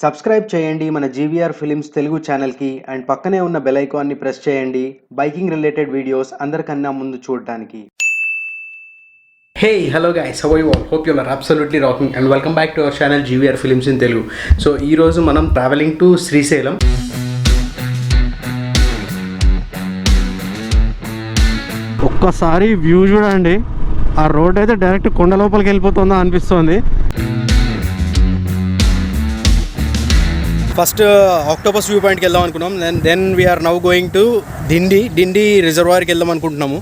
Subscribe చేయండి మన GVR films Telugu ఛానల్‌కి అండ్ పక్కనే ఉన్న బెల్ ఐకాన్ని ప్రెస్ చేయండి. బైకింగ్ రిలేటెడ్ వీడియోస్ అందరికన్నా ముందు చూడడానికి. Hey, hello guys, how are you all? Hope you all are absolutely rocking and welcome back to our channel GVR Films in Telugu. So, ee roju manam traveling to Sriselam. ఒక్కసారి view చూడండి, ఆ road అయితే direct కొండ లోపలికి వెళ్ళిపోతుందా అనిపిస్తుంది. First octopus view పాయింట్కి వెళ్దాం అనుకున్నాం. Then we're now going to Dindi రిజర్వాయర్కి వెళ్దాం అనుకుంటున్నాము.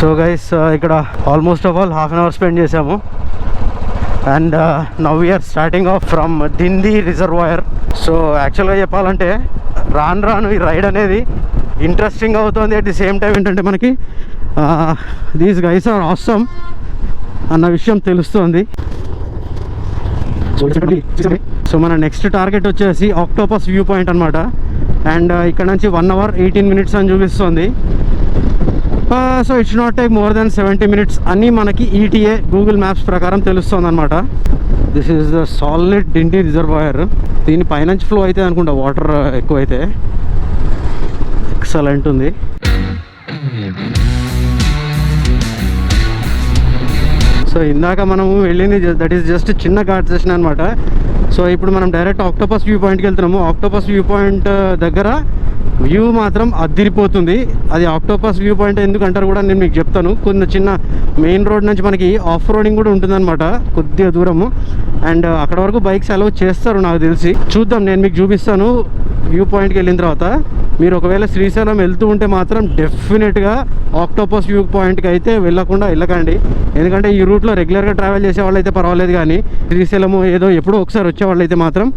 సో గైస్, ఇక్కడ almost of all half an hour spend చేసాము. And now we're starting off from Dindi reservoir. So యాక్చువల్గా చెప్పాలంటే రాను ఈ రైడ్ అనేది ఇంట్రెస్టింగ్ అవుతుంది. అట్ ది సేమ్ టైం ఏంటంటే మనకి దీస్ గైస్ ఆర్ ఆసమ్ అన్న విషయం తెలుస్తుంది. సో మన నెక్స్ట్ టార్గెట్ వచ్చేసి ఆక్టోపస్ వ్యూ పాయింట్ అనమాట. అండ్ ఇక్కడ నుంచి 1 hour 18 minutes అని చూపిస్తుంది. So it's not take more than 70 minutes అని మనకి ఈటీఏ గూగుల్ మ్యాప్స్ ప్రకారం తెలుస్తుంది అనమాట. This is the solid Dindi reservoir. దీని పైనుంచి ఫ్లో అయితే అనుకుంటా వాటర్ ఎక్కువైతే. ఎక్సలెంట్ ఉంది. సో ఇందాక మనము వెళ్ళింది దట్ ఈస్ జస్ట్ చిన్న ఘాట్ సెషన్ అనమాట. సో ఇప్పుడు మనం డైరెక్ట్ ఆక్టోపస్ వ్యూ పాయింట్కి వెళ్తున్నాము. ఆక్టోపస్ వ్యూ పాయింట్ దగ్గర వ్యూ మాత్రం అద్దిరిపోతుంది. అది ఆక్టోపస్ వ్యూ పాయింట్ ఎందుకంటారు కూడా నేను మీకు చెప్తాను. కొన్ని చిన్న మెయిన్ రోడ్ నుంచి మనకి ఆఫ్ రోడింగ్ కూడా ఉంటుందన్నమాట కొద్దిగా దూరము. అండ్ అక్కడ వరకు బైక్స్ అలౌ చేస్తారు నాకు తెలిసి. చూద్దాం, నేను మీకు చూపిస్తాను వ్యూ పాయింట్కి వెళ్ళిన తర్వాత. మీరు ఒకవేళ శ్రీశైలం వెళ్తూ ఉంటే మాత్రం డెఫినెట్గా ఆక్టోపస్ వ్యూ పాయింట్కి అయితే వెళ్ళకండి. ఎందుకంటే ఈ రూట్లో రెగ్యులర్గా ట్రావెల్ చేసే వాళ్ళు అయితే పర్వాలేదు, కానీ శ్రీశైలము ఏదో ఎప్పుడో ఒకసారి వచ్చే వాళ్ళు అయితే మాత్రం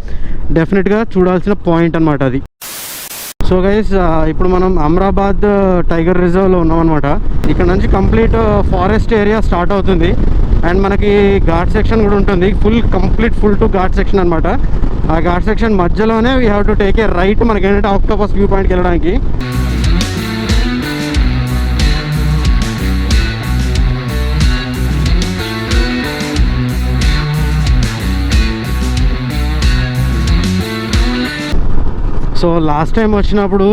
డెఫినెట్గా చూడాల్సిన పాయింట్ అనమాట అది. సో గైస్, ఇప్పుడు మనం అమరాబాద్ టైగర్ రిజర్వ్లో ఉన్నామన్నమాట. ఇక్కడ నుంచి కంప్లీట్ ఫారెస్ట్ ఏరియా స్టార్ట్ అవుతుంది. అండ్ మనకి ఘాట్ సెక్షన్ కూడా ఉంటుంది. ఫుల్ టు ఘాట్ సెక్షన్ అనమాట. ఆ ఘాట్ సెక్షన్ మధ్యలోనే we have to take a right మనకి ఏంటంటే ఆక్టోపస్ వ్యూ పాయింట్కి వెళ్ళడానికి. సో లాస్ట్ టైం వచ్చినప్పుడు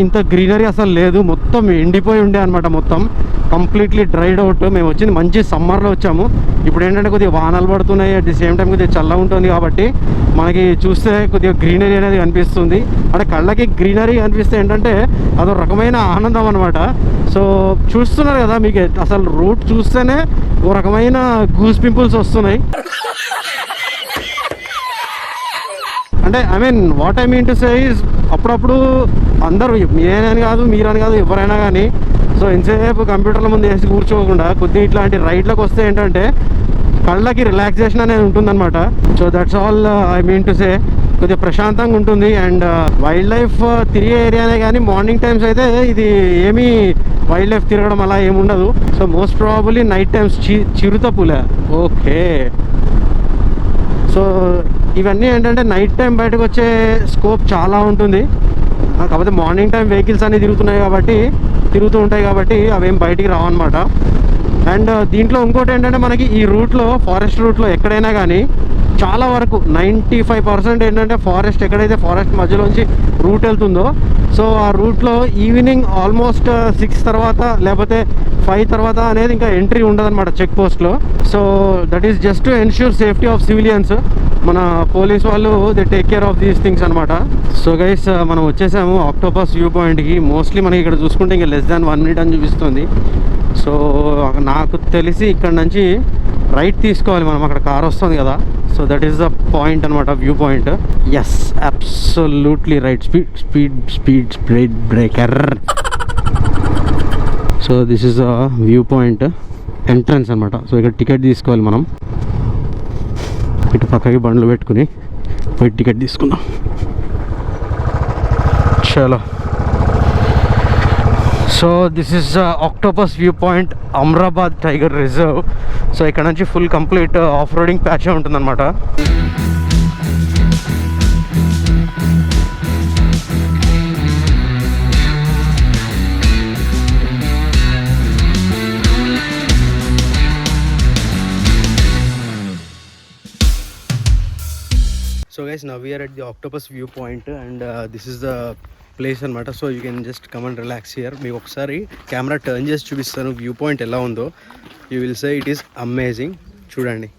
ఇంత గ్రీనరీ అసలు లేదు, మొత్తం ఎండిపోయి ఉండే అనమాట. మొత్తం కంప్లీట్లీ డ్రైడ్ అవుట్. మేము వచ్చింది మంచి సమ్మర్లో వచ్చాము. ఇప్పుడు ఏంటంటే కొద్దిగా వానలు పడుతున్నాయి, అట్ ది సేమ్ టైం కొద్దిగా చల్లగా ఉంటుంది కాబట్టి మనకి చూస్తే కొద్దిగా గ్రీనరీ అనేది కనిపిస్తుంది. అంటే కళ్ళకి గ్రీనరీ కనిపిస్తే ఏంటంటే అదొక రకమైన ఆనందం అనమాట. సో చూస్తున్నారు కదా, మీకు అసలు రూట్ చూస్తేనే ఓ రకమైన గూస్ పింపుల్స్ వస్తున్నాయి. అంటే what I mean to say is అప్పుడప్పుడు అందరూ నేనని కాదు మీరని కాదు ఎవరైనా కానీ సో ఇంతసేపు కంప్యూటర్ల ముందు వేసి కూర్చోకుండా కొద్దిగా ఇట్లాంటి రైడ్లకు వస్తే ఏంటంటే కళ్ళకి రిలాక్సేషన్ అనేది ఉంటుందన్నమాట. So that's all I mean to say. కొద్దిగా ప్రశాంతంగా ఉంటుంది. అండ్ వైల్డ్ లైఫ్ తిరిగే ఏరియానే కానీ మార్నింగ్ టైమ్స్ అయితే ఇది ఏమీ వైల్డ్ లైఫ్ తిరగడం అలా ఏముండదు. So most probably night times చిరుతపులే. ఓకే, సో ఇవన్నీ ఏంటంటే నైట్ టైం బయటకు వచ్చే స్కోప్ చాలా ఉంటుంది. కాకపోతే మార్నింగ్ టైం వెహికల్స్ అన్నీ తిరుగుతూ ఉంటాయి కాబట్టి అవేం బయటికి రావన్నమాట. అండ్ దీంట్లో ఇంకోటి ఏంటంటే మనకి ఈ రూట్లో ఫారెస్ట్ రూట్లో ఎక్కడైనా కానీ చాలా వరకు 95% ఏంటంటే ఫారెస్ట్, ఎక్కడైతే ఫారెస్ట్ మధ్యలోంచి రూట్ వెళ్తుందో సో ఆ రూట్లో ఈవినింగ్ ఆల్మోస్ట్ 6 తర్వాత లేకపోతే 5 తర్వాత అనేది ఇంకా ఎంట్రీ ఉండదన్నమాట చెక్ పోస్ట్లో. So that is just to ensure safety of civilians. మన పోలీస్ వాళ్ళు they take care of these things అనమాట. సో గైస్ మనం వచ్చేసాము ఆక్టోపస్ వ్యూ పాయింట్కి. మోస్ట్లీ మనకి ఇక్కడ చూసుకుంటే ఇంకా less than 1 minute అని చూపిస్తుంది. సో నాకు తెలిసి ఇక్కడ నుంచి రైట్ తీసుకోవాలి మనం, అక్కడ కార్ వస్తుంది కదా. So that is the point అనమాట, view point. Yes, absolutely right. Speed breaker. So this is the view point entrance అనమాట. సో ఇక్కడ టికెట్ తీసుకోవాలి మనం. ఇటు పక్కకి బండ్లు పెట్టుకుని పోయి టికెట్ తీసుకుందాం. చలో. So this is octopus view point, Amrabad tiger reserve. So ఇక్కడ నుంచి full complete off roading patch ఉంటుందన్నమాట. So guys, now we are at the octopus view point and this is the place అనమాట. So you can just come and relax here. మీకు ఒకసారి camera turn చేసి చూపిస్తాను view point ఎలా ఉందో. You will say it is amazing. చూడండి.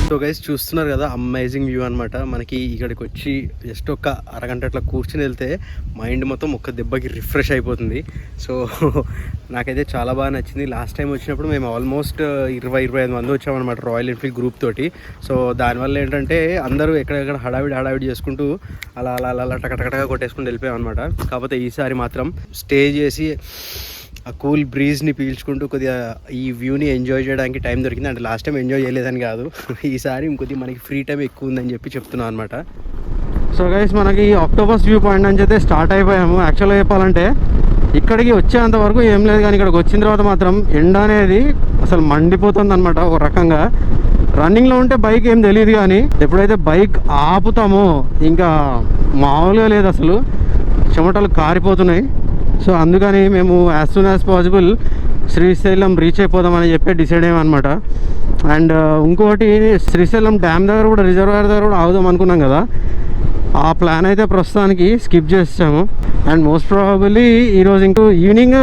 So guys, చూస్తున్నారు కదా, అమేజింగ్ వ్యూ అనమాట. మనకి ఇక్కడికి వచ్చి జస్ట్ ఒక అరగంట అట్లా కూర్చుని వెళ్తే మైండ్ మొత్తం ఒక్క దెబ్బకి రిఫ్రెష్ అయిపోతుంది. సో నాకైతే చాలా బాగా నచ్చింది. లాస్ట్ టైం వచ్చినప్పుడు మేము ఆల్మోస్ట్ 20-25 మంది వచ్చామన్నమాట రాయల్ ఎన్ఫీల్డ్ గ్రూప్ తోటి. సో దానివల్ల ఏంటంటే అందరూ ఎక్కడెక్కడ హడావిడి చేసుకుంటూ అలా అలా అలా టకటకటగా కొట్టేసుకుంటూ వెళ్ళిపోయాం అనమాట. కాకపోతే ఈసారి మాత్రం స్టే చేసి ఆ కూల్ బ్రీజ్ని పీల్చుకుంటూ కొద్దిగా ఈ వ్యూని ఎంజాయ్ చేయడానికి టైం దొరికింది. అంటే లాస్ట్ టైం ఎంజాయ్ చేయలేదని కాదు, ఈసారి ఇంకొద్దిగా మనకి ఫ్రీ టైం ఎక్కువ ఉందని చెప్పి చెప్తున్నాను అనమాట. సో గైస్, మనకి ఆక్టోపస్ వ్యూ పాయింట్ నుంచి అయితే స్టార్ట్ అయిపోయాము. యాక్చువల్గా చెప్పాలంటే ఇక్కడికి వచ్చేంత వరకు ఏం లేదు, కానీ ఇక్కడికి వచ్చిన తర్వాత మాత్రం ఎండ అనేది అసలు మండిపోతుంది అనమాట. ఒక రకంగా రన్నింగ్లో ఉంటే బైక్ ఏం తెలియదు, కానీ ఎప్పుడైతే బైక్ ఆపుతామో ఇంకా మామూలుగా లేదు, అసలు చెమటలు కారిపోతున్నాయి. సో అందుకని మేము as soon as possible Srisailam reach అయిపోదామని చెప్పి డిసైడ్ అయ్యామన్నమాట. అండ్ ఇంకోటి, శ్రీశైలం డ్యామ్ దగ్గర కూడా, రిజర్వాయర్ దగ్గర కూడా ఆగుదాం అనుకున్నాం కదా. ఆ ప్లాన్ అయితే ప్రస్తుతానికి స్కిప్ చేసాము. అండ్ మోస్ట్ ప్రాబబుల్లీ ఈరోజు ఇంకో ఈవినింగ్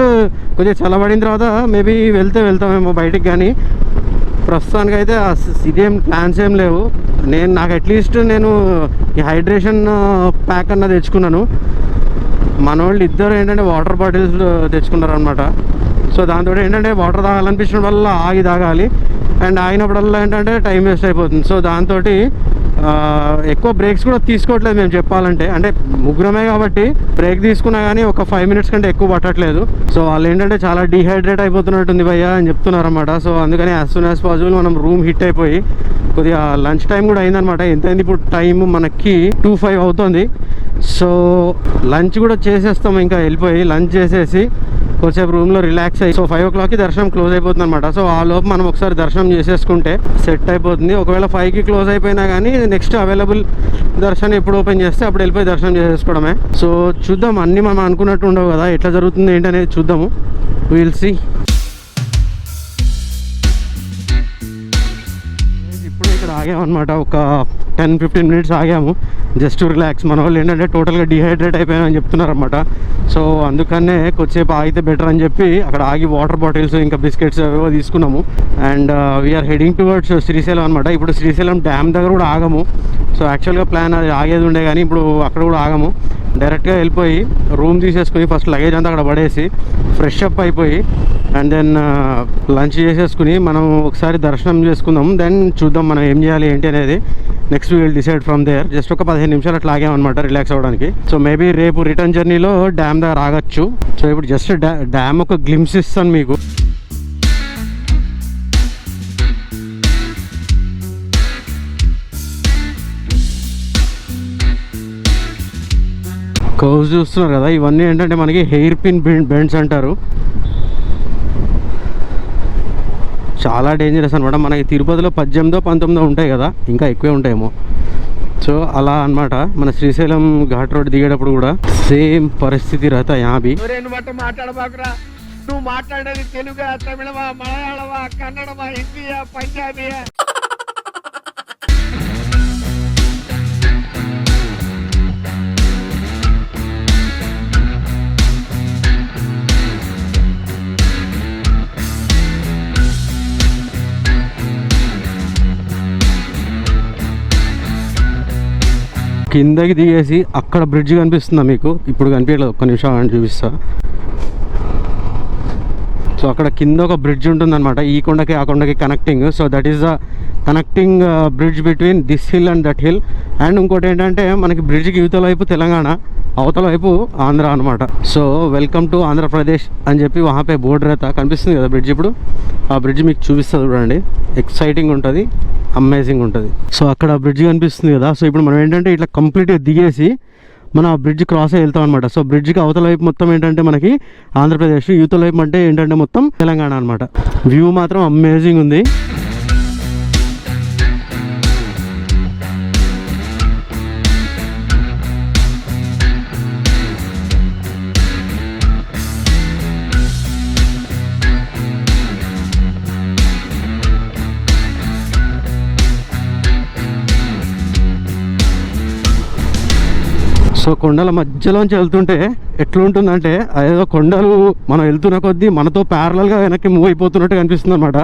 కొద్దిగా చల్లబడిన తర్వాత మేబీ వెళ్తామేమో బయటికి. కానీ ప్రస్తుతానికి అయితే ఇదేం ప్లాన్స్ ఏం లేవు. నాకు అట్లీస్ట్ నేను ఈ హైడ్రేషన్ ప్యాక్ అన్నది తెచ్చుకున్నాను. మన వాళ్ళు ఇద్దరు ఏంటంటే వాటర్ బాటిల్స్ తెచ్చుకున్నారు అనమాట. సో దాంతో ఏంటంటే వాటర్ తాగాలనిపించడం వల్ల ఆగి తాగాలి, అండ్ ఆగినప్పుడల్లా ఏంటంటే టైం వేస్ట్ అయిపోతుంది. సో దాంతో ఎక్కువ బ్రేక్స్ కూడా తీసుకోవట్లేదు మేము చెప్పాలంటే. అంటే ముగ్గురమే కాబట్టి బ్రేక్ తీసుకున్నా కానీ ఒక 5 minutes కంటే ఎక్కువ పట్టట్లేదు. సో వాళ్ళు ఏంటంటే చాలా డీహైడ్రేట్ అయిపోతున్నట్టుంది భయ్యా అని చెప్తున్నారు అనమాట. సో అందుకని యాజ్ సూన్ యాజ్ పాసిబుల్ మనం రూమ్ హిట్ అయిపోయి కొద్దిగా లంచ్ టైం కూడా అయిందనమాట. ఎంతైంది ఇప్పుడు టైం మనకి 2:05 అవుతుంది. సో లంచ్ కూడా చేసేస్తాం, ఇంకా వెళ్ళిపోయి లంచ్ చేసేసి కొంచెంసేపు రూమ్లో రిలాక్స్ అయ్యి. సో 5 o'clockకి దర్శనం క్లోజ్ అయిపోతుంది అనమాట. సో ఆ లోపు మనం ఒకసారి దర్శనం చేసేసుకుంటే సెట్ అయిపోతుంది. ఒకవేళ 5కి క్లోజ్ అయిపోయినా కానీ నెక్స్ట్ అవైలబుల్ దర్శనం ఎప్పుడు ఓపెన్ చేస్తే అప్పుడు వెళ్ళిపోయి దర్శనం చేసేసుకోవడమే. సో చూద్దాం, అన్నీ మనం అనుకున్నట్టు ఉండవు కదా, ఎట్లా జరుగుతుంది ఏంటనేది చూద్దాము. Will see. ఇప్పుడు ఇక్కడ ఆగామన్నమాట, ఒక 10-15 minutes ఆగాము జస్ట్ టు రిలాక్స్. మన వాళ్ళు ఏంటంటే టోటల్గా డిహైడ్రేట్ అయిపోయామని చెప్తున్నారన్నమాట. సో అందుకనే కొద్దిసేపు ఆగితే బెటర్ అని చెప్పి అక్కడ ఆగి వాటర్ బాటిల్స్ ఇంకా బిస్కెట్స్ ఏవో తీసుకున్నాము. And we're heading towards Srisailam అనమాట. ఇప్పుడు శ్రీశైలం డ్యామ్ దగ్గర కూడా ఆగము. సో యాక్చువల్గా ప్లాన్ అది ఆగేది ఉండే, కానీ ఇప్పుడు అక్కడ కూడా ఆగము. డైరెక్ట్గా వెళ్ళిపోయి రూమ్ తీసేసుకుని ఫస్ట్ లగేజ్ అంతా అక్కడ పడేసి ఫ్రెష్ అప్ అయిపోయి అండ్ దెన్ లంచ్ చేసేసుకుని మనం ఒకసారి దర్శనం చేసుకుందాం. దెన్ చూద్దాం మనం ఏం చేయాలి ఏంటి అనేది. Next we will decide from there. Just ఒక 15 నిమిషాలు అట్లా ఆగామన్నమాట రిలాక్స్ అవ్వడానికి. సో మేబీ రేపు రిటర్న్ జర్నీలో డ్యామ్ దగ్గర ఆగచ్చు. సో ఇప్పుడు జస్ట్ డ్యామ్ ఒక గ్లిమ్స్ ఇస్తాను మీకు. కర్వ్స్ చూస్తున్నారు కదా, ఇవన్నీ ఏంటంటే మనకి హెయిర్ పిన్ బెండ్స్ అంటారు. చాలా డేంజరస్ అనమాట. మనకి తిరుపతిలో 18-19 ఉంటాయి కదా, ఇంకా ఎక్కువే ఉంటాయేమో. సో అలా అనమాట. మన శ్రీశైలం ఘాట్ రోడ్ దిగేటప్పుడు కూడా సేమ్ పరిస్థితి రహతా యాభి. నువ్వు మాట్లాడేది తెలుగు, తమిళమా, మలయాళమా, కన్నడమా, హిందీయా, పంజాబీయా? కిందకి దిగేసి అక్కడ బ్రిడ్జ్ కనిపిస్తుందా మీకు? ఇప్పుడు కనిపించలేదు, ఒక్క నిమిషం అని చూపిస్తా. సో అక్కడ కింద ఒక బ్రిడ్జ్ ఉంటుందన్నమాట, ఈ కొండకి ఆ కొండకి connecting. So that is the connecting bridge between this hill and that hill. And ఇంకోటి ఏంటంటే మనకి బ్రిడ్జ్కి యువతల వైపు తెలంగాణ, అవతల వైపు ఆంధ్ర అనమాట. సో వెల్కమ్ టు ఆంధ్రప్రదేశ్ అని చెప్పి వహాపే బోర్డు రేత కనిపిస్తుంది కదా బ్రిడ్జ్. ఇప్పుడు ఆ బ్రిడ్జ్ మీకు చూపిస్తుంది చూడండి, ఎక్సైటింగ్ ఉంటుంది, అమేజింగ్ ఉంటుంది. సో అక్కడ బ్రిడ్జ్ కనిపిస్తుంది కదా. సో ఇప్పుడు మనం ఏంటంటే ఇట్లా కంప్లీట్గా దిగేసి మనం ఆ బ్రిడ్జ్ క్రాస్ అయ్యి వెళ్తాం అనమాట. సో బ్రిడ్జ్కి అవతల వైపు మొత్తం ఏంటంటే మనకి ఆంధ్రప్రదేశ్, యువతల వైపు అంటే ఏంటంటే మొత్తం తెలంగాణ అనమాట. వ్యూ మాత్రం అమేజింగ్ ఉంది. సో కొండల మధ్యలోంచి వెళ్తుంటే ఎట్లుంటుందంటే అదేదో కొండలు మనం వెళ్తున్న కొద్దీ మనతో ప్యారలల్గా వెనక్కి మూవ్ అయిపోతున్నట్టు కనిపిస్తుంది అనమాట.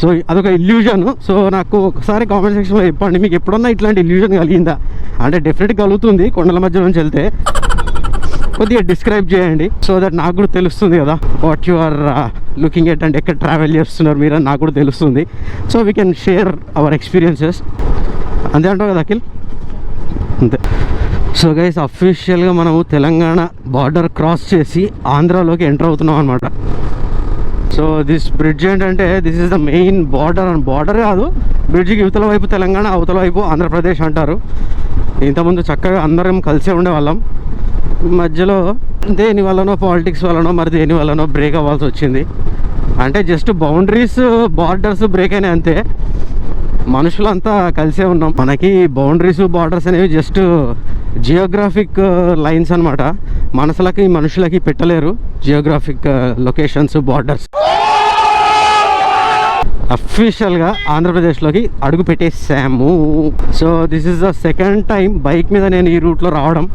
సో అదొక ఇల్యూజన్. సో నాకు ఒకసారి కామెంట్ సెక్షన్లో చెప్పండి, మీకు ఎప్పుడన్నా ఇట్లాంటి ఇల్యూజన్ కలిగిందా? అంటే డెఫినెట్గా కలుగుతుంది కొండల మధ్య నుంచి వెళ్తే. కొద్దిగా డిస్క్రైబ్ చేయండి, సో దట్ నాకు కూడా తెలుస్తుంది కదా what you are looking at and ఎక్కడ ట్రావెల్ చేస్తున్నారు మీరు అని నాకు కూడా తెలుస్తుంది. So we can share our experiences. అంతే అంటావు కదా అఖిల్? అంతే. సో గైస్, అఫీషియల్గా మనము తెలంగాణ బార్డర్ క్రాస్ చేసి ఆంధ్రాలోకి ఎంటర్ అవుతున్నాం అనమాట. సో దిస్ బ్రిడ్జ్ ఏంటంటే this is the main border. అని బార్డర్ కాదు, బ్రిడ్జ్కి యువతల వైపు తెలంగాణ, అవతల వైపు ఆంధ్రప్రదేశ్ అంటారు. ఇంతకుముందు చక్కగా అందరం కలిసే ఉండేవాళ్ళం. మధ్యలో దేని వల్లనో, పాలిటిక్స్ వల్లనో మరి దేని వల్లనో బ్రేక్ అవ్వాల్సి వచ్చింది. అంటే జస్ట్ బౌండరీస్, బార్డర్స్ బ్రేక్ అయినాయి అంతే. మనుషులంతా కలిసే ఉన్నాం. మనకి బౌండరీస్, బార్డర్స్ అనేవి జస్ట్ జియోగ్రాఫిక్ లైన్స్ అనమాట. మనుషులకి పెట్టలేరు జియోగ్రాఫిక్ లొకేషన్స్, బార్డర్స్. అఫీషియల్గా ఆంధ్రప్రదేశ్లోకి అడుగు పెట్టేసాము. So this is the second time bike మీద నేను ఈ రూట్లో రావడం.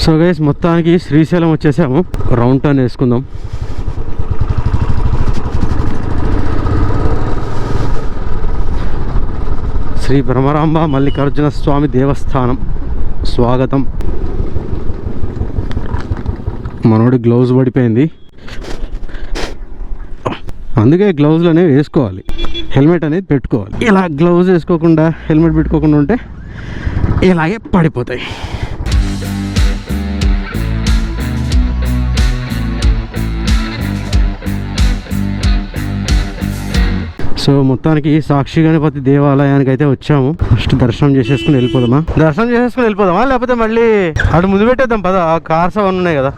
సో గైస్, మొత్తానికి శ్రీశైలం వచ్చేసాము. రౌండ్ టర్న్ వేసుకుందాం. శ్రీ భ్రమరాంబ మల్లికార్జున స్వామి దేవస్థానం స్వాగతం. మనోడి గ్లౌజ్ పడిపోయింది, అందుకే గ్లౌజులు అనేవి వేసుకోవాలి, హెల్మెట్ అనేది పెట్టుకోవాలి. ఇలా గ్లౌజ్ వేసుకోకుండా హెల్మెట్ పెట్టుకోకుండా ఉంటే ఇలాగే పడిపోతాయి. సో మొత్తానికి సాక్షి గణపతి దేవాలయానికి అయితే వచ్చాము. ఫస్ట్ దర్శనం చేసేసుకుని వెళ్ళిపోదామా లేకపోతే మళ్ళీ అటు ముందు పెట్టేద్దాం పద. ఆ కార్స్ అవన్నీ ఉన్నాయి కదా.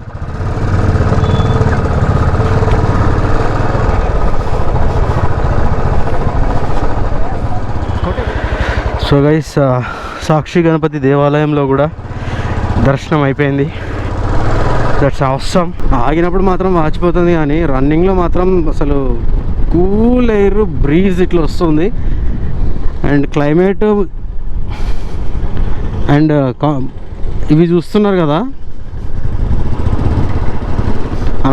సో గైస్, సాక్షి గణపతి దేవాలయంలో కూడా దర్శనం అయిపోయింది. దట్స్ అవసరం. ఆగినప్పుడు మాత్రం వాచిపోతుంది, కానీ రన్నింగ్లో మాత్రం అసలు కూల్ ఎయిర్, బ్రీజ్ ఇట్లా వస్తుంది. అండ్ క్లైమేట్ అండ్ ఇవి చూస్తున్నారు కదా,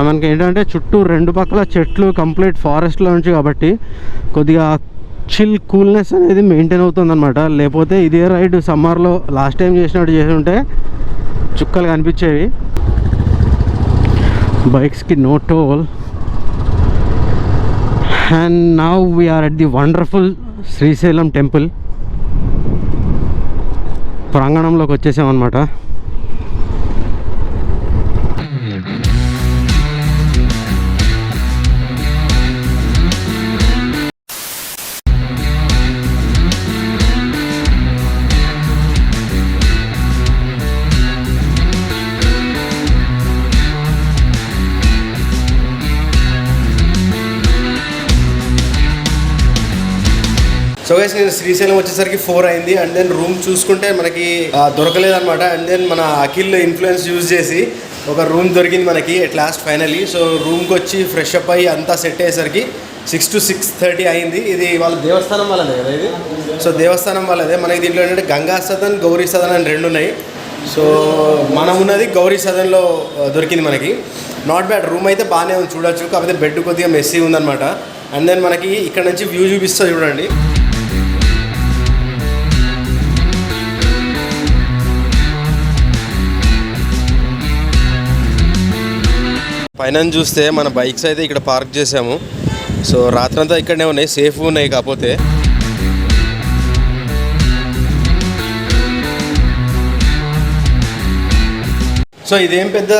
మనకి ఏంటంటే చుట్టూ రెండు పక్కల చెట్లు, కంప్లీట్ ఫారెస్ట్లో నుంచి, కాబట్టి కొద్దిగా చిల్ కూల్నెస్ అనేది మెయింటైన్ అవుతుంది అనమాట. లేకపోతే ఇదే రైడ్ సమ్మర్లో లాస్ట్ టైం చేసినట్టు చేసి ఉంటే చుక్కలు కనిపించేవి. బైక్స్కి no toll. And now we are at the wonderful Srisailam temple ప్రాంగణంలోకి వచ్చేసాం అన్నమాట. సో గైస్, నేను శ్రీశైలం వచ్చేసరికి 4 అయింది. అండ్ దెన్ రూమ్ చూసుకుంటే మనకి దొరకలేదన్నమాట. అండ్ దెన్ మన అఖిల్ ఇన్ఫ్లుయెన్స్ యూజ్ చేసి ఒక రూమ్ దొరికింది మనకి ఎట్ లాస్ట్ ఫైనలీ. సో రూమ్కి వచ్చి ఫ్రెష్ అప్ అయ్యి అంతా సెట్ అయ్యేసరికి 6 to 6:30 అయింది. ఇది వాళ్ళ దేవస్థానం వాళ్ళదే కదా ఇది. సో దేవస్థానం వాళ్ళదే. మనకి దీంట్లో ఏంటంటే గంగా సదన్, గౌరీ సదన్ అని 2 ఉన్నాయి. సో మనం ఉన్నది గౌరీ సదన్లో దొరికింది మనకి. నాట్ బ్యాడ్, రూమ్ అయితే బాగానే ఉంది చూడొచ్చు, కాకపోతే బెడ్ కొద్దిగా మెస్సీ ఉందన్నమాట. అండ్ దెన్ మనకి ఇక్కడ నుంచి వ్యూ చూపిస్తా చూడండి. పైన చూస్తే మన బైక్స్ అయితే ఇక్కడ పార్క్ చేసాము. సో రాత్రంతా ఇక్కడనే ఉన్నాయి, సేఫ్ ఉన్నాయి. కాకపోతే సో ఇదేం పెద్ద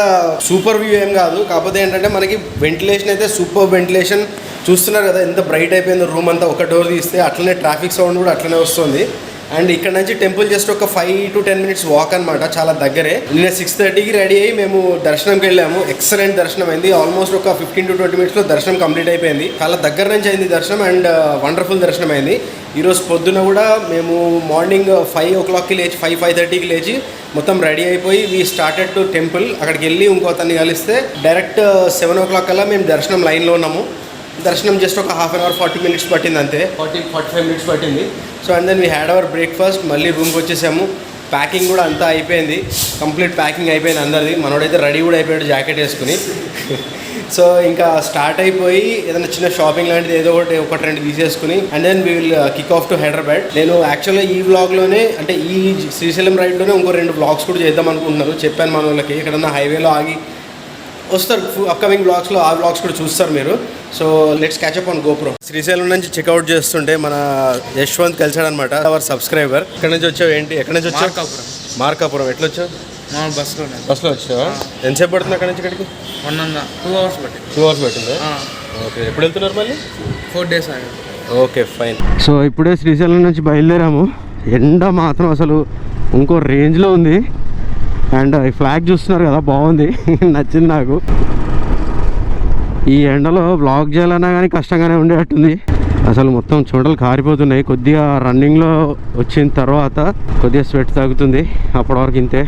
సూపర్ వ్యూ ఏం కాదు, కాకపోతే ఏంటంటే మనకి వెంటిలేషన్ అయితే సూపర్ వెంటిలేషన్. చూస్తున్నారు కదా ఎంత బ్రైట్ అయిపోయిందో రూమ్ అంతా. ఒక డోర్ తీస్తే అట్లనే ట్రాఫిక్ సౌండ్ కూడా అట్లనే వస్తుంది. అండ్ ఇక్కడ నుంచి టెంపుల్ జస్ట్ ఒక 5 to 10 minutes వాక్ అనమాట, చాలా దగ్గరే. నిన్న 6:30కి రెడీ అయ్యి మేము దర్శనంకి వెళ్ళాము. ఎక్సలెంట్ దర్శనం అయింది. ఆల్మోస్ట్ ఒక 15 to 20 minutesలో దర్శనం కంప్లీట్ అయిపోయింది. చాలా దగ్గర నుంచి అయింది దర్శనం అండ్ వండర్ఫుల్ దర్శనం అయింది. ఈరోజు పొద్దున కూడా మేము మార్నింగ్ 5 o'clockకి లేచి 5:30కి లేచి మొత్తం రెడీ అయిపోయి వీ స్టార్టెడ్ టు టెంపుల్. అక్కడికి వెళ్ళి ఇంకో అతన్ని కలిస్తే డైరెక్ట్ 7 o'clock కల్లా మేము దర్శనం లైన్లో ఉన్నాము. దర్శనం జస్ట్ ఒక 1/2 hour 40 minutes పట్టింది అంతే, 45 minutes పట్టింది. So and then we had our breakfast. మళ్ళీ రూమ్కి వచ్చేసాము. ప్యాకింగ్ కూడా అంతా అయిపోయింది, కంప్లీట్ ప్యాకింగ్ అయిపోయింది అందరిది. మనోడైతే రెడీ కూడా అయిపోయాడు జాకెట్ వేసుకుని. సో ఇంకా స్టార్ట్ అయిపోయి ఏదైనా చిన్న షాపింగ్ లాంటిది ఏదో ఒకటి 2 తీసేసుకుని and then we will kick off to Hyderabad. నేను యాక్చువల్గా ఈ వ్లాగ్లోనే అంటే ఈ శ్రీశైలం రైడ్లోనే ఇంకో 2 vlogs కూడా చేద్దాం అనుకుంటున్నారు. చెప్పాను మన వాళ్ళకి, ఎక్కడన్నా హైవేలో ఆగి వస్తారు అప్కమింగ్ బ్లాగ్స్లో, ఆ బ్లాగ్స్ కూడా చూస్తారు మీరు. So let's catch up on GoPro. Srisailam నుంచి చెక్అవుట్ చేస్తుంటే మన యశ్వంత్ కలిసాడు అనమాట, అవర్ సబ్స్క్రైబర్. ఇక్కడ నుంచి వచ్చావు ఏంటి, ఎక్కడి నుంచి వచ్చావు? మార్కాపురం. ఎట్లా వచ్చావు? బస్లో వచ్చావా? ఎంతసేపు పడుతుంది అక్కడ నుంచి ఇక్కడికి? 2 hours పట్టింది. 2 hours పట్టింది. ఓకే, ఎప్పుడు వెళ్తున్నారు మళ్ళీ? 4 days ఆగి. Okay fine. సో ఇప్పుడే శ్రీశైలం నుంచి బయలుదేరాము. ఎండ మాత్రం అసలు ఇంకో రేంజ్లో ఉంది. అండ్ ఈ ఫ్లాగ్ చూస్తున్నారు కదా, బాగుంది, నచ్చింది నాకు. ఈ ఎండలో వ్లాగ్ చేయాలన్నా కానీ కష్టంగానే ఉండేటట్టుంది. అసలు మొత్తం చెమటలు కారిపోతున్నాయి. కొద్దిగా రన్నింగ్లో వచ్చిన తర్వాత కొద్దిగా స్వెట్ తగ్గుతుంది, అప్పటి వరకు ఇంతే.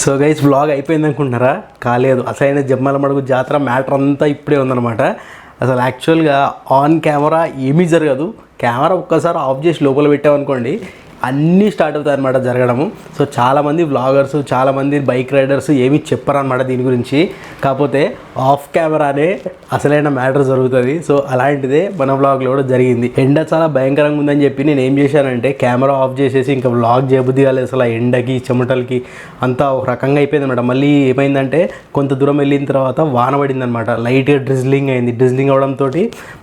సో గైస్ వ్లాగ్ అయిపోయింది అనుకుంటున్నారా? కాలేదు. అసలైన జమ్మల మడుగు జాతర మ్యాటర్ అంతా ఇప్పుడే ఉందన్నమాట. అసలు యాక్చువల్గా ఆన్ కెమెరా ఏమీ జరగదు. కెమెరా ఒక్కసారి ఆఫ్ చేసి లోపల పెట్టామనుకోండి అన్నీ స్టార్ట్ అవుతాయి అనమాట జరగడము. సో చాలామంది వ్లాగర్స్, చాలామంది బైక్ రైడర్స్ ఏమీ చెప్పరనమాట దీని గురించి. కాకపోతే ఆఫ్ కెమెరానే అసలైన మ్యాటర్ జరుగుతుంది. సో అలాంటిదే మన వ్లాగ్లో కూడా జరిగింది. ఎండ చాలా భయంకరంగా ఉందని చెప్పి నేను ఏం చేశానంటే కెమెరా ఆఫ్ చేసేసి ఇంకా వ్లాగ్ చేయబుద్ధి కాలేదు. అసలు ఆ ఎండకి చెమటలకి అంతా ఒక రకంగా అయిపోయింది అనమాట. మళ్ళీ ఏమైందంటే కొంత దూరం వెళ్ళిన తర్వాత వాన పడింది అనమాట. లైట్గా డ్రిజ్లింగ్ అయింది. డ్రిజ్లింగ్ అవడంతో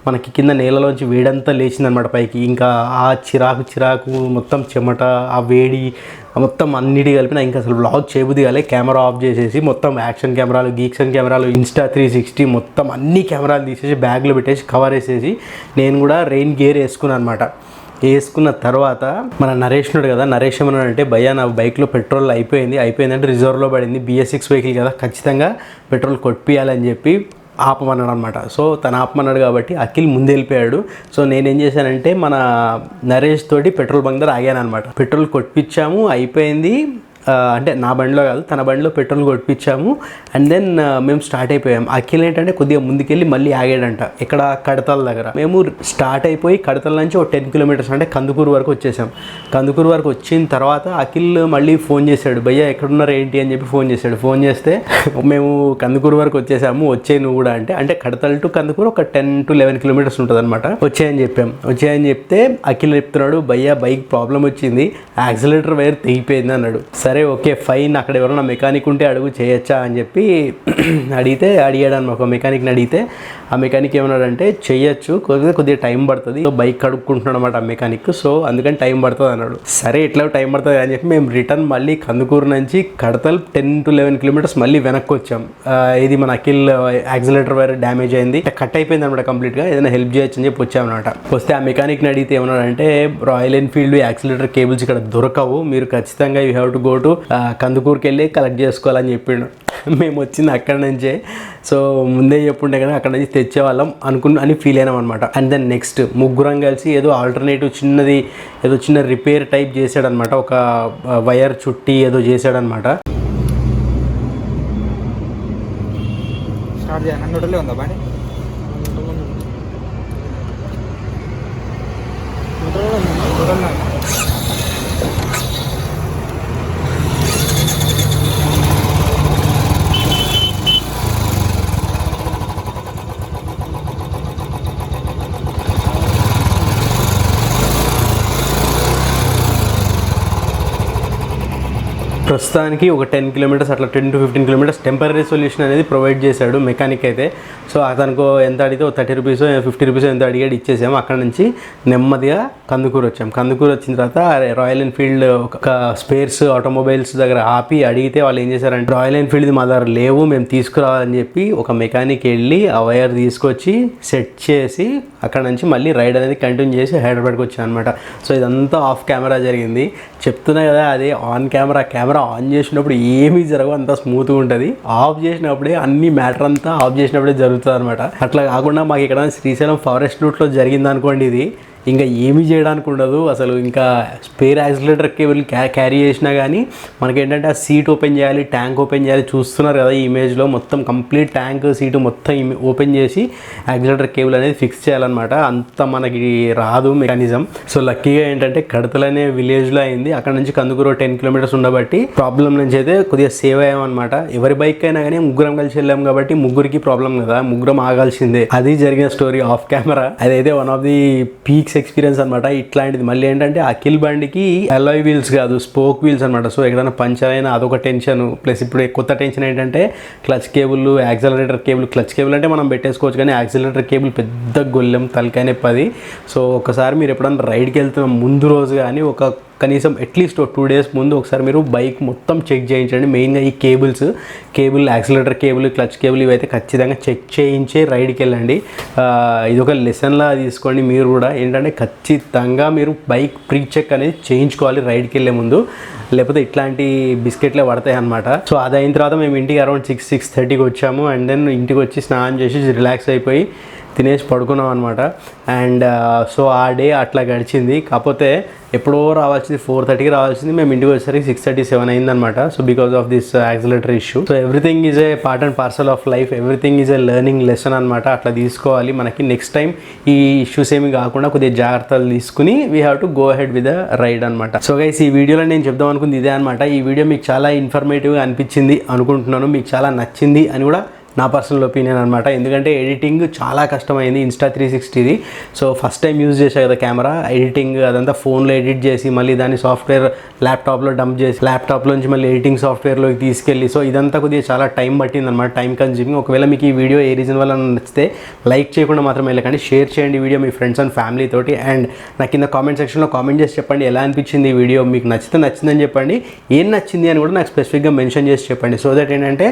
మనకి కింద నేలలోంచి వేడంతా లేచిందనమాట పైకి. ఇంకా ఆ చిరాకు మొత్తం చెమట, ఆ వేడి మొత్తం అన్నిటి కలిపిన ఇంకా అసలు వ్లాగ్ చేయబుద్ధి కాలే. కెమెరా ఆఫ్ చేసేసి మొత్తం యాక్షన్ కెమెరాలు, గీక్షన్ కెమెరాలు, ఇన్స్టా 360 మొత్తం అన్ని కెమెరాలు తీసేసి బ్యాగ్లో పెట్టేసి కవర్ వేసేసి నేను కూడా రెయిన్ గేర్ వేసుకున్నాను అనమాట. వేసుకున్న తర్వాత మన నరేష్ ఉన్నాడు కదా, నరేష్ ఏమన్నాడంటే భయ్యా నా బైక్లో పెట్రోల్ అయిపోయిందంటే రిజర్వ్లో పడింది, BS6 వెహికల్ కదా, ఖచ్చితంగా పెట్రోల్ కొట్టియాలని చెప్పి ఆపమన్నాడు అనమాట. సో తను ఆపమన్నాడు కాబట్టి అఖిల్ ముందు వెళ్ళిపోయాడు. సో నేనేం చేశానంటే మన నరేష్ తోటి పెట్రోల్ బంక్ దగ్గర ఆగాను అనమాట. పెట్రోల్ కొట్టించాము, అయిపోయింది. అంటే నా బండిలో కాదు, తన బండిలో పెట్రోల్ కొట్టించాము. అండ్ దెన్ మేము స్టార్ట్ అయిపోయాం. అఖిల్ ఏంటంటే కొద్దిగా ముందుకెళ్ళి మళ్ళీ ఆగాడంట ఇక్కడ కడతాల దగ్గర. మేము స్టార్ట్ అయిపోయి కడతాల నుంచి ఒక 10 kilometers అంటే కందుకూరు వరకు వచ్చేసాం. కందుకూరు వరకు వచ్చిన తర్వాత అఖిల్ మళ్ళీ ఫోన్ చేశాడు, భయ్యా ఎక్కడున్నారు ఏంటి అని చెప్పి ఫోన్ చేశాడు. ఫోన్ చేస్తే మేము కందుకూరు వరకు వచ్చేసాము, వచ్చే నువ్వు కూడా అంటే కడతాల టు కందుకూరు ఒక 10 to 11 kilometers ఉంటుంది అనమాట. వచ్చాయని చెప్తే అఖిల్ చెప్తున్నాడు, భయ్యా బైక్ ప్రాబ్లం వచ్చింది, యాక్సిలేటర్ వైర్ తెగిపోయింది అన్నాడు. సరే ఓకే ఫైన్, అక్కడ ఎవరైనా మెకానిక్ ఉంటే అడుగు చేయొచ్చా అని చెప్పి అడిగాడు అన్న. ఒక మెకానిక్ని అడిగితే ఆ మెకానిక్ ఏమన్నాడంటే చెయ్యొచ్చు, కొద్దిగా టైం పడుతుంది, బైక్ కడుక్కుంటున్నాడు అనమాట ఆ మెకానిక్. సో అందుకని టైం పడుతుంది అన్నాడు. సరే ఎట్లా టైం పడుతుంది అని చెప్పి మేము రిటర్న్ మళ్ళీ కందుకూరు నుంచి కడతల్ 10 to 11 kilometers మళ్ళీ వెనక్కి వచ్చాం. ఇది మన అఖిల్ యాక్సిలేటర్ వైర్ డ్యామేజ్ అయింది, కట్ అయిపోయింది అనమాట కంప్లీట్గా, ఏదైనా హెల్ప్ చేయొచ్చు అని చెప్పి వచ్చామన్నమాట. వస్తే ఆ మెకానిక్ని అడిగితే ఏమన్నాడంటే రాయల్ ఎన్ఫీల్డ్ యాక్సిలేటర్ కేబుల్స్ ఇక్కడ దొరకవు, మీరు ఖచ్చితంగా you have to go to కందుకూరుకి వెళ్ళి కలెక్ట్ చేసుకోవాలని చెప్పిండు. మేము వచ్చింది అక్కడ నుంచే. సో ముందే చెప్పుంటే కానీ అక్కడ నుంచి తెచ్చేవాళ్ళం అని ఫీల్ అయినాం అనమాట. అండ్ దెన్ నెక్స్ట్ ముగ్గురం కలిసి ఏదో ఆల్టర్నేటివ్ చిన్న రిపేర్ టైప్ చేశాడనమాట. ఒక వైర్ చుట్టి ఏదో చేశాడనమాట. స్టార్ట్ చేయాలి. 100 ఉందా బండి? ప్రస్తుతానికి ఒక 10 కిలోమీటర్స్ అట్లా 10 to 15 కిలోమీటర్స్ టెంపరీ సొల్యూషన్ అనేది ప్రొవైడ్ చేశాడు మెకానిక్ అయితే. సో అతనికి ఎంత అడిగితే 30 రూపీస్ 50 రూపీస్ ఎంత అడిగాడు ఇచ్చేసాము. అక్కడ నుంచి నెమ్మదిగా కందుకూరు వచ్చాం. కందుకూరు వచ్చిన తర్వాత రాయల్ ఎన్ఫీల్డ్ ఒక స్పేర్స్ ఆటోమొబైల్స్ దగ్గర ఆపి అడిగితే వాళ్ళు ఏం చేశారంటే రాయల్ ఎన్ఫీల్డ్ మా దగ్గర లేవు, మేము తీసుకురావాలని చెప్పి ఒక మెకానిక్ వెళ్ళి ఆ వైర్ తీసుకొచ్చి సెట్ చేసి అక్కడ నుంచి మళ్ళీ రైడ్ అనేది కంటిన్యూ చేసి హైదరాబాద్కి వచ్చాను అనమాట. సో ఇదంతా ఆఫ్ కెమెరా జరిగింది. చెప్తున్నా కదా, అదే ఆన్ కెమెరా ఆన్ చేసినప్పుడు ఏమీ జరగవు, అంతా స్మూత్గా ఉంటుంది. ఆఫ్ చేసినప్పుడే అన్ని మ్యాటర్ అంతా ఆఫ్ చేసినప్పుడే జరుగుతుంది అనమాట. అట్లా కాకుండా మాకు ఇక్కడ శ్రీశైలం ఫారెస్ట్ రూట్లో జరిగింది అనుకోండి, ఇది ఇంకా ఏమీ చేయడానికి ఉండదు అసలు. ఇంకా స్పేర్ యాక్సిలరేటర్ కేబుల్ క్యారీ చేసినా కానీ మనకేంటంటే ఆ సీట్ ఓపెన్ చేయాలి, ట్యాంక్ ఓపెన్ చేయాలి. చూస్తున్నారు కదా ఈ ఇమేజ్లో, మొత్తం కంప్లీట్ ట్యాంక్ సీటు మొత్తం ఓపెన్ చేసి యాక్సిలరేటర్ కేబుల్ అనేది ఫిక్స్ చేయాలన్నమాట. అంత మనకి రాదు మెకానిజం. సో లక్కీగా ఏంటంటే కడతలనే విలేజ్లో అయింది. అక్కడ నుంచి కందుకూరు 10 కిలోమీటర్స్ ఉండబట్టి ప్రాబ్లం నుంచి అయితే కొద్దిగా సేవ్ అయ్యామన్నమాట. ఎవరి బైక్ అయినా కానీ ముగ్గురం కలిసి వెళ్ళాం కాబట్టి ముగ్గురికి ప్రాబ్లం కదా, ముగ్గురం ఆగాల్సిందే. అది జరిగిన స్టోరీ ఆఫ్ కెమెరా. అదైతే one of the peaks experience అనమాట. ఇట్లాంటిది మళ్ళీ ఏంటంటే అఖిల్ బండికి అలాయ్ వీల్స్ కాదు, స్పోక్ వీల్స్ అనమాట. సో ఎక్కడైనా పంచర్ అయినా అదొక టెన్షన్. ప్లస్ ఇప్పుడు కొత్త టెన్షన్ ఏంటంటే clutch cable, accelerator cable. Clutch cable అంటే మనం పెట్టేసుకోవచ్చు, కానీ యాక్సిలరేటర్ కేబుల్ పెద్ద గొల్లెం, తలకాయ నొప్పి. సో ఒకసారి మీరు ఎప్పుడైనా రైడ్కి వెళ్తున్న ముందు రోజు కానీ ఒక కనీసం అట్లీస్ట్ 2 days ముందు ఒకసారి మీరు బైక్ మొత్తం చెక్ చేయించండి. మెయిన్గా ఈ cable accelerator cable, clutch cable ఇవైతే ఖచ్చితంగా చెక్ చేయించే రైడ్కి వెళ్ళండి. ఇది ఒక లెసన్లా తీసుకోండి. మీరు కూడా ఏంటంటే ఖచ్చితంగా మీరు బైక్ ప్రీ చెక్ అనేది చేయించుకోవాలి రైడ్కి వెళ్ళే ముందు, లేకపోతే ఇట్లాంటి బిస్కెట్లే పడతాయి అనమాట. సో అది అయిన తర్వాత మేము ఇంటికి అరౌండ్ 6-6:30కి వచ్చాము. అండ్ దెన్ ఇంటికి వచ్చి స్నానం చేసి రిలాక్స్ అయిపోయి తినేసి పడుకున్నాం అనమాట. అండ్ సో ఆ డే అట్లా గడిచింది. కాకపోతే ఎప్పుడో రావాల్సింది 4:30కి రావాల్సింది, మేము ఇంటికి వచ్చేసరికి 6:37 అయిందనమాట. So because of this accelerator issue. So everything is a part and parcel of life, everything is a learning lesson అనమాట. అట్లా తీసుకోవాలి. మనకి నెక్స్ట్ టైం ఈ ఇష్యూస్ ఏమి కాకుండా కొద్దిగా జాగ్రత్తలు తీసుకుని we have to go ahead with the ride అనమాట. సో గైస్, ఈ వీడియోలో నేను చెప్దాం అనుకుంది ఇదే అనమాట. ఈ వీడియో మీకు చాలా ఇన్ఫర్మేటివ్గా అనిపించింది అనుకుంటున్నాను, మీకు చాలా నచ్చింది అని కూడా నా పర్సనల్ ఒపీనియన్ అనమాట. ఎందుకంటే ఎడిటింగ్ చాలా కష్టమైంది Insta360ది. సో ఫస్ట్ టైం యూజ్ చేసా కదా కెమెరా, ఎడిటింగ్ అదంతా ఫోన్లో ఎడిట్ చేసి మళ్ళీ దాన్ని సాఫ్ట్వేర్ ల్యాప్టాప్లో డంప్ చేసి ల్యాప్టాప్లోంచి మళ్ళీ ఎడిటింగ్ సాఫ్ట్వేర్లోకి తీసుకెళ్ళి, సో ఇదంతా కొద్దిగా చాలా టైం పట్టింది అనమాట, టైం కన్జ్యూమింగ్. ఒకవేళ మీకు ఈ వీడియో ఏ రీజన్ వల్ల నచ్చితే లైక్ చేయకుండా మాత్రం వెళ్ళకండి, షేర్ చేయండి ఈ video me friends and family తోటి. అండ్ నాకు కింద కామెంట్ సెక్షన్లో కామెంట్ చేసి చెప్పండి ఎలా అనిపించింది ఈ వీడియో. మీకు నచ్చిందని చెప్పండి, ఏం నచ్చింది అని కూడా నాకు స్పెసిఫిక్గా మెన్షన్ చేసి చెప్పండి. సో దట్ ఏంటంటే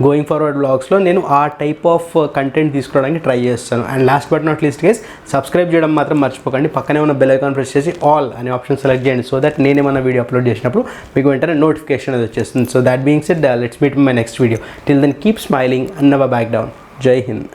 గోయింగ్ ఫార్వర్డ్ బ్లాగ్స్లో నేను ఆ టైప్ ఆఫ్ కంటెంట్ తీసుకోవడానికి ట్రై చేస్తాను. And last but not least guys, subscribe చేయడం మాత్రం మర్చిపోకండి. పక్కనే ఉన్న బెల్ ఐకాన్ ప్రెస్ చేసి ఆల్ అనే ఆప్షన్ సెలెక్ట్ చేయండి. సో దట్ నేను ఏమైనా వీడియో అప్లోడ్ చేసినప్పుడు మీకు వెంటనే నోటిఫికేషన్ అది వచ్చేస్తుంది. So that being said, let's meet my next video. Till then keep smiling and never back down. Jai Hind.